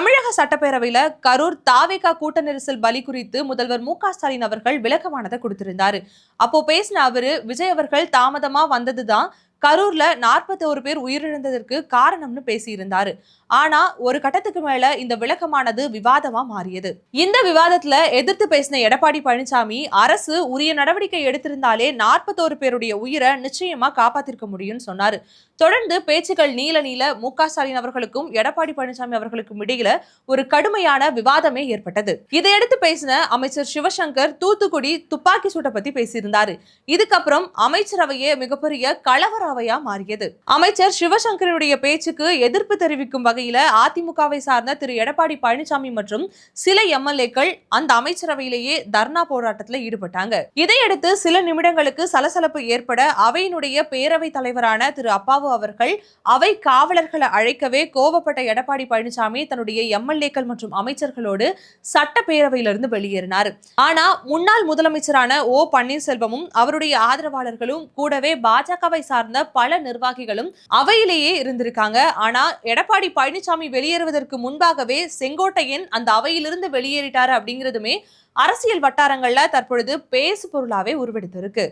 தமிழக சட்டப்பேரவையில கரூர் தாவேகா கூட்ட நெரிசல் பலி குறித்து முதல்வர் மு.க.ஸ்டாலின் அவர்கள் விளக்கமானதை கொடுத்திருந்தாரு. அப்போ பேசின அவரு, விஜய் அவர்கள் தாமதமா வந்ததுதான் கரூர்ல 41 பேர் உயிரிழந்ததற்கு காரணம்னு பேசியிருந்தாரு. ஆனா ஒரு கட்டத்துக்கு மேல இந்த விளக்கமானது விவாதமா மாறியது. இந்த விவாதத்துல எதிர்த்து பேசின எடப்பாடி பழனிசாமி, அரசு உரிய நடவடிக்கை எடுத்திருந்தாலே 41 பேருடைய உயிரை நிச்சயமா காப்பாத்திருக்க முடியும்னு சொன்னாரு. தொடர்ந்து பேச்சுக்கள் நீள நீள மு.க.ஸ்டாலின் அவர்களுக்கும் எடப்பாடி பழனிசாமி அவர்களுக்கும் இடையில ஒரு கடுமையான விவாதமே ஏற்பட்டது. இதையடுத்து பேசின அமைச்சர் சிவசங்கர் தூத்துக்குடி துப்பாக்கி சூட்டை பத்தி பேசியிருந்தாரு. இதுக்கப்புறம் அமைச்சரவையே மிகப்பெரிய கலவர அவையா மாறியது. அமைச்சர் சிவசங்கருடைய பேச்சுக்கு எதிர்ப்பு தெரிவிக்கும் வகையில அதிமுகவை சார்ந்த திரு எடப்பாடி பழனிசாமி மற்றும் சில எம்எல்ஏக்கள் அந்த அமைச்சரவையிலேயே தர்ணா போராட்டத்தில் ஈடுபட்டாங்க. இதையடுத்து சில நிமிடங்களுக்கு சலசலப்பு ஏற்பட அவையினுடைய பேரவைத் தலைவரான திரு அப்பாவு அவர்கள் அவை காவலர்களை அழைக்கவே கோபப்பட்ட எடப்பாடி பழனிசாமி தன்னுடைய எம்எல்ஏக்கள் மற்றும் அமைச்சர்களோடு சட்டப்பேரவையிலிருந்து வெளியேறினார். ஆனா முன்னாள் முதலமைச்சரான ஓ பன்னீர்செல்வமும் அவருடைய ஆதரவாளர்களும் கூடவே பாஜகவை சார்ந்த பல நிர்வாகிகளும் அவையிலேயே இருந்திருக்காங்க. ஆனா எடப்பாடி பழனிசாமி வெளியேறுவதற்கு முன்பாகவே செங்கோட்டையன் அந்த அவையிலிருந்து வெளியேறிட்டாரு அப்படிங்கிறதுமே அரசியல் வட்டாரங்கள்ல தற்பொழுது பேசு பொருளாவே உருவெடுத்திருக்கு.